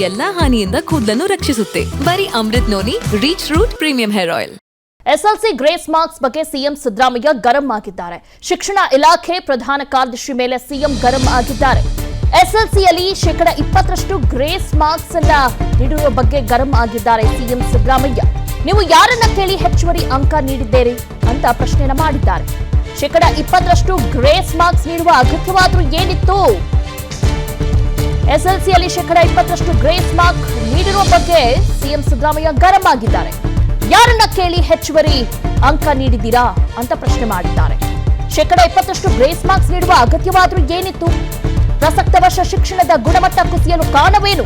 ಎಲ್ಲಾ ಹಾನಿಯಿಂದ ಕೂದಲನ್ನು ರಕ್ಷಿಸುತ್ತೆ. ಬರೀ Amrut noni reach root premium hair oil. SSLC grace marks ಬಗ್ಗೆ ಸಿಎಂ ಸಿದ್ದರಾಮಯ್ಯ ಗರಂ ಆಗಿದ್ದಾರೆ. ಶಿಕ್ಷಣ ಇಲಾಖೆ ಪ್ರಧಾನ ಕಾರ್ಯದರ್ಶಿ ಮೇಲೆ ಸಿಎಂ ಗರಂ ಆಗಿದ್ದಾರೆ. ಎಸ್ಎಲ್ಸಿಯಲ್ಲಿ 20% ಗ್ರೇಸ್ ಮಾರ್ಕ್ಸ್ ಅನ್ನ ನೀಡುವ ಬಗ್ಗೆ ಗರಂ ಆಗಿದ್ದಾರೆ ಸಿಎಂ ಸಿದ್ದರಾಮಯ್ಯ. ನೀವು ಯಾರನ್ನ ಕೇಳಿ ಹೆಚ್ಚುವರಿ ಅಂಕ ನೀಡಿದ್ದೀರಿ ಅಂತ ಪ್ರಶ್ನೆಯನ್ನ ಮಾಡಿದ್ದಾರೆ. 20% ಗ್ರೇಸ್ ಮಾರ್ಕ್ಸ್ ನೀಡುವ ಅಗತ್ಯವಾದ್ರೂ ಏನಿತ್ತು? ಎಸ್ಎಲ್ಸಿಯಲ್ಲಿ 20% ಗ್ರೇಸ್ ಮಾರ್ಕ್ ನೀಡಿರುವ ಬಗ್ಗೆ ಸಿಎಂ ಸಿದ್ದರಾಮಯ್ಯ ಗರಂ ಆಗಿದ್ದಾರೆ. ಯಾರನ್ನ ಕೇಳಿ ಹೆಚ್ಚುವರಿ ಅಂಕ ನೀಡಿದ್ದೀರಾ ಅಂತ ಪ್ರಶ್ನೆ ಮಾಡಿದ್ದಾರೆ. 20% ಗ್ರೇಸ್ ಮಾರ್ಕ್ಸ್ ನೀಡುವ ಅಗತ್ಯವಾದ್ರೂ ಏನಿತ್ತು? ಪ್ರಸಕ್ತ ವರ್ಷ ಶಿಕ್ಷಣದ ಗುಣಮಟ್ಟ ಕುಸಿಯಲು ಕಾರಣವೇನು?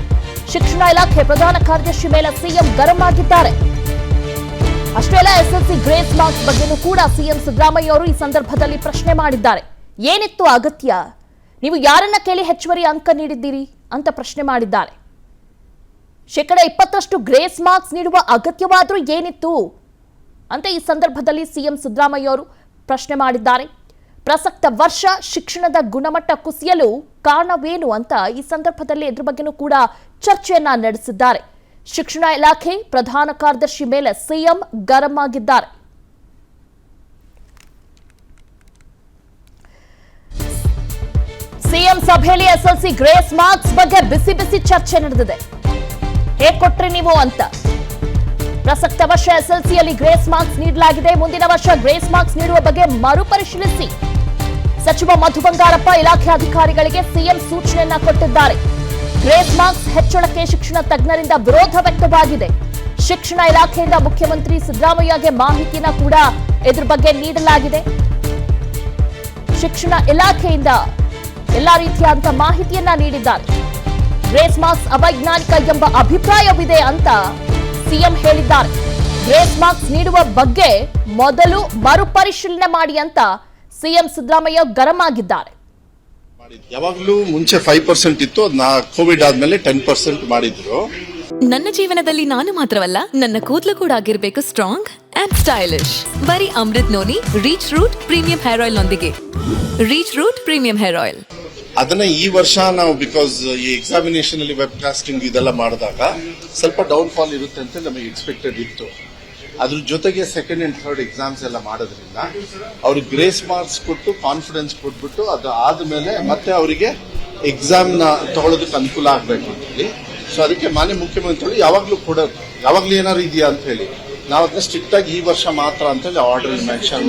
ಶಿಕ್ಷಣ ಇಲಾಖೆ ಪ್ರಧಾನ ಕಾರ್ಯದರ್ಶಿ ಮೇಲೆ ಸಿಎಂ ಗರಂ ಆಗಿದ್ದಾರೆ. ಅಷ್ಟೇ ಅಲ್ಲ, ಎಸ್ಎಲ್ಸಿ ಗ್ರೇಸ್ ಮಾರ್ಕ್ಸ್ ಬಗ್ಗೆನೂ ಕೂಡ ಸಿಎಂ ಸಿದ್ದರಾಮಯ್ಯ ಅವರು ಈ ಸಂದರ್ಭದಲ್ಲಿ ಪ್ರಶ್ನೆ ಮಾಡಿದ್ದಾರೆ. ಏನಿತ್ತು ಅಗತ್ಯ? ನೀವು ಯಾರನ್ನ ಕೇಳಿ ಹೆಚ್ಚುವರಿ ಅಂಕ ನೀಡಿದ್ದೀರಿ ಅಂತ ಪ್ರಶ್ನೆ ಮಾಡಿದ್ದಾರೆ. 20% ಗ್ರೇಸ್ ಮಾರ್ಕ್ಸ್ ನೀಡುವ ಅಗತ್ಯವಾದ್ರೂ ಏನಿತ್ತು ಅಂತ ಈ ಸಂದರ್ಭದಲ್ಲಿ ಸಿಎಂ ಸಿದ್ದರಾಮಯ್ಯ ಅವರು ಪ್ರಶ್ನೆ ಮಾಡಿದ್ದಾರೆ. ಪ್ರಸಕ್ತ ವರ್ಷ ಶಿಕ್ಷಣದ ಗುಣಮಟ್ಟ ಕುಸಿಯಲು ಕಾರಣವೇನು ಅಂತ ಈ ಸಂದರ್ಭದಲ್ಲಿ ಇದ್ರ ಬಗ್ಗೆನೂ ಕೂಡ ಚರ್ಚೆಯನ್ನ ನಡೆಸಿದ್ದಾರೆ. ಶಿಕ್ಷಣ ಇಲಾಖೆ ಪ್ರಧಾನ ಕಾರ್ಯದರ್ಶಿ ಮೇಲೆ ಸಿಎಂ ಗರಂ ಆಗಿದ್ದಾರೆ. ಸಿಎಂ ಸಭೆಯಲ್ಲಿ ಎಸ್ಎಲ್ಸಿ ಗ್ರೇಸ್ ಮಾರ್ಕ್ಸ್ ಬಗ್ಗೆ ಬಿಸಿ ಬಿಸಿ ಚರ್ಚೆ ನಡೆದಿದೆ. ಹೇಗೆ ಕೊಟ್ರಿ ನೀವು ಅಂತ. ಪ್ರಸಕ್ತ ವರ್ಷ ಎಸ್ಎಲ್ಸಿಯಲ್ಲಿ ಗ್ರೇಸ್ ಮಾರ್ಕ್ಸ್ ನೀಡಲಾಗಿದೆ. ಮುಂದಿನ ವರ್ಷ ಗ್ರೇಸ್ ಮಾರ್ಕ್ಸ್ ನೀಡುವ ಬಗ್ಗೆ ಮರುಪರಿಶೀಲಿಸಿ ಸಚಿವ ಮಧು ಬಂಗಾರಪ್ಪ ಇಲಾಖೆ ಅಧಿಕಾರಿಗಳಿಗೆ ಸಿಎಂ ಸೂಚನೆಯನ್ನ ಕೊಟ್ಟಿದ್ದಾರೆ. ಗ್ರೇಸ್ ಮಾರ್ಕ್ಸ್ ಹೆಚ್ಚಳಕ್ಕೆ ಶಿಕ್ಷಣ ತಜ್ಞರಿಂದ ವಿರೋಧ ವ್ಯಕ್ತವಾಗಿದೆ. ಶಿಕ್ಷಣ ಇಲಾಖೆಯಿಂದ ಮುಖ್ಯಮಂತ್ರಿ ಸಿದ್ದರಾಮಯ್ಯಗೆ ಮಾಹಿತಿಯನ್ನ ಕೂಡ ಇದ್ರ ಬಗ್ಗೆ ನೀಡಲಾಗಿದೆ. ಶಿಕ್ಷಣ ಇಲಾಖೆಯಿಂದ ಎಲ್ಲಾ ರೀತಿಯಾದಂತಹ ಮಾಹಿತಿಯನ್ನ ನೀಡಿದ್ದಾರೆ. ಗ್ರೇಸ್ ಮಾರ್ಕ್ಸ್ ಅವೈಜ್ಞಾನಿಕ ಎಂಬ ಅಭಿಪ್ರಾಯವಿದೆ ಅಂತ ಸಿಎಂ ಹೇಳಿದ್ದಾರೆ. ಗ್ರೇಸ್ ಮಾರ್ಕ್ಸ್ ನೀಡುವ ಬಗ್ಗೆ ಮೊದಲು ಮರುಪರಿಶೀಲನೆ ಮಾಡಿ ಅಂತ ಸಿಎಂ ಸಿದ್ದರಾಮಯ್ಯ ಗರಂ ಆಗಿದ್ದಾರೆ. ಯಾವಾಗಲೂ ಮುಂಚೆ 5% ಇತ್ತು, ಅದನ್ನ ಕೋವಿಡ್ ಆದ್ಮೇಲೆ 10% ಮಾಡಿದ್ರು. ನನ್ನ ಜೀವನದಲ್ಲಿ ನಾನು ಮಾತ್ರವಲ್ಲ, ನನ್ನ ಕೂದಲು ಕೂಡ ಆಗಿರ್ಬೇಕು ಸ್ಟ್ರಾಂಗ್ ಅಂಡ್ ಸ್ಟೈಲಿಶ್. ಬರೀ Amrut noni reach root premium hair oil ನೊಂದಿಗೆ. Reach root premium hair oil ಅದನ್ನ ಈ ವರ್ಷ ನಾವು ಬಿಕಾಸ್ ಈ ಎಕ್ಸಾಮಿನೇಷನ್ ಅಲ್ಲಿ ವೆಬ್ ಕಾಸ್ಟಿಂಗ್ ಇದೆಲ್ಲ ಮಾಡಿದಾಗ ಸ್ವಲ್ಪ ಡೌನ್ ಫಾಲ್ ಇರುತ್ತೆ ಅಂತ ನಮಗೆ ಎಕ್ಸ್ಪೆಕ್ಟೆಡ್ ಇತ್ತು. ಅದ್ರ ಜೊತೆಗೆ ಸೆಕೆಂಡ್ ಅಂಡ್ ಥರ್ಡ್ ಎಕ್ಸಾಮ್ಸ್ ಎಲ್ಲ ಮಾಡೋದ್ರಿಂದ ಅವ್ರಿಗೆ ಗ್ರೇಸ್ ಮಾರ್ಕ್ಸ್ ಕೊಟ್ಟು ಕಾನ್ಫಿಡೆನ್ಸ್ ಕೊಟ್ಬಿಟ್ಟು ಅದು ಆದ್ಮೇಲೆ ಮತ್ತೆ ಅವರಿಗೆ ಎಕ್ಸಾಮ್ ನ ತಗೊಳ್ಳೋದಕ್ಕೆ ಅನುಕೂಲ ಆಗ್ಬೇಕು ಅಂತ ಹೇಳಿ. ಸೊ ಅದಕ್ಕೆ ಮಾನ್ಯ ಮುಖ್ಯಮಂತ್ರಿಗಳು ಯಾವಾಗ್ಲೂ ಏನಾದ್ರು ಇದೆಯಾ ಅಂತ ಹೇಳಿ ನಾವು ಅದನ್ನ ಸ್ಟ್ರಿಕ್ಟ್ ಆಗಿ ಈ ವರ್ಷ ಮಾತ್ರ ಅಂತ ಹೇಳಿ ಆರ್ಡರ್ ಮೆನ್ಷನ್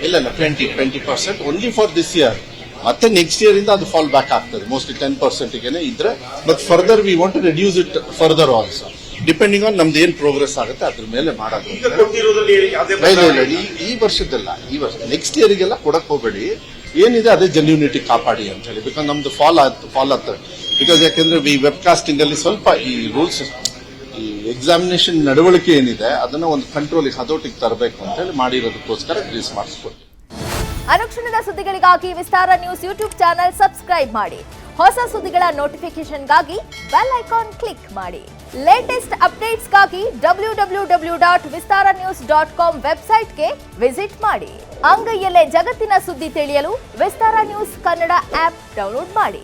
ಇಲ್ಲ 20% ಓನ್ಲಿ ಫಾರ್ ದಿಸ್ ಇಯರ್. ಮತ್ತೆ ನೆಕ್ಸ್ಟ್ ಇಯರ್ ಇಂದ ಅದು ಫಾಲ್ ಬ್ಯಾಕ್ ಆಗ್ತದೆ ಮೋಸ್ಟ್ಲಿ 10% ಇದ್ರೆ. But further we want to reduce it further also depending on ನಮ್ದು ಏನ್ ಪ್ರೋಗ್ರೆಸ್ ಆಗುತ್ತೆ ಅದ್ರ ಮೇಲೆ ಮಾಡೋದು. ಈ ವರ್ಷದಲ್ಲ, ಈ ವರ್ಷ ನೆಕ್ಸ್ಟ್ ಇಯರ್ಗೆಲ್ಲ ಕೊಡಕ್ ಹೋಗಬೇಡಿ. ಏನಿದೆ ಅದೇ ಜೆನ್ಯೂನಿಟಿ ಕಾಪಾಡಿ ಅಂತ ಹೇಳಿ. ಬಿಕಾಸ್ ನಮ್ದು ಫಾಲ್ ಆಗ್ತದೆ. ಬಿಕಾಸ್ ಯಾಕೆಂದ್ರೆ ಈ ವೆಬ್ ಕಾಸ್ಟಿಂಗ್ ಅಲ್ಲಿ ಸ್ವಲ್ಪ ಈ ರೂಲ್ಸ್ ಈ ಎಕ್ಸಾಮಿನೇಷನ್ ನಡವಳಿಕೆ ಏನಿದೆ ಅದನ್ನ ಒಂದು ಕಂಟ್ರೋಲಿಗೆ ಹತೋಟಿಗೆ ತರಬೇಕು ಅಂತ ಹೇಳಿ ಮಾಡಿರೋದಕ್ಕೋಸ್ಕರ ಗ್ರೇಸ್ ಮಾರ್ಕ್ಸ್ ಕೊಟ್ಟು. ಅನುಕ್ಷಣದ ಸುದ್ದಿಗಳಿಗಾಗಿ ವಿಸ್ತಾರ ನ್ಯೂಸ್ ಯೂಟ್ಯೂಬ್ ಚಾನೆಲ್ ಸಬ್ಸ್ಕ್ರೈಬ್ ಮಾಡಿ. ಹೊಸ ಸುದ್ದಿಗಳ ನೋಟಿಫಿಕೇಶನ್ಗಾಗಿ ಬೆಲ್ ಐಕಾನ್ ಕ್ಲಿಕ್ ಮಾಡಿ. ಲೇಟೆಸ್ಟ್ ಅಪ್ಡೇಟ್ಸ್ಗಾಗಿ www.vistaranews.com ವೆಬ್ಸೈಟ್ಗೆ ವಿಸಿಟ್ ಮಾಡಿ. ಅಂಗೈಯಲ್ಲೇ ಜಗತ್ತಿನ ಸುದ್ದಿ ತಿಳಿಯಲು ವಿಸ್ತಾರ ನ್ಯೂಸ್ ಕನ್ನಡ ಆಪ್ ಡೌನ್ಲೋಡ್ ಮಾಡಿ.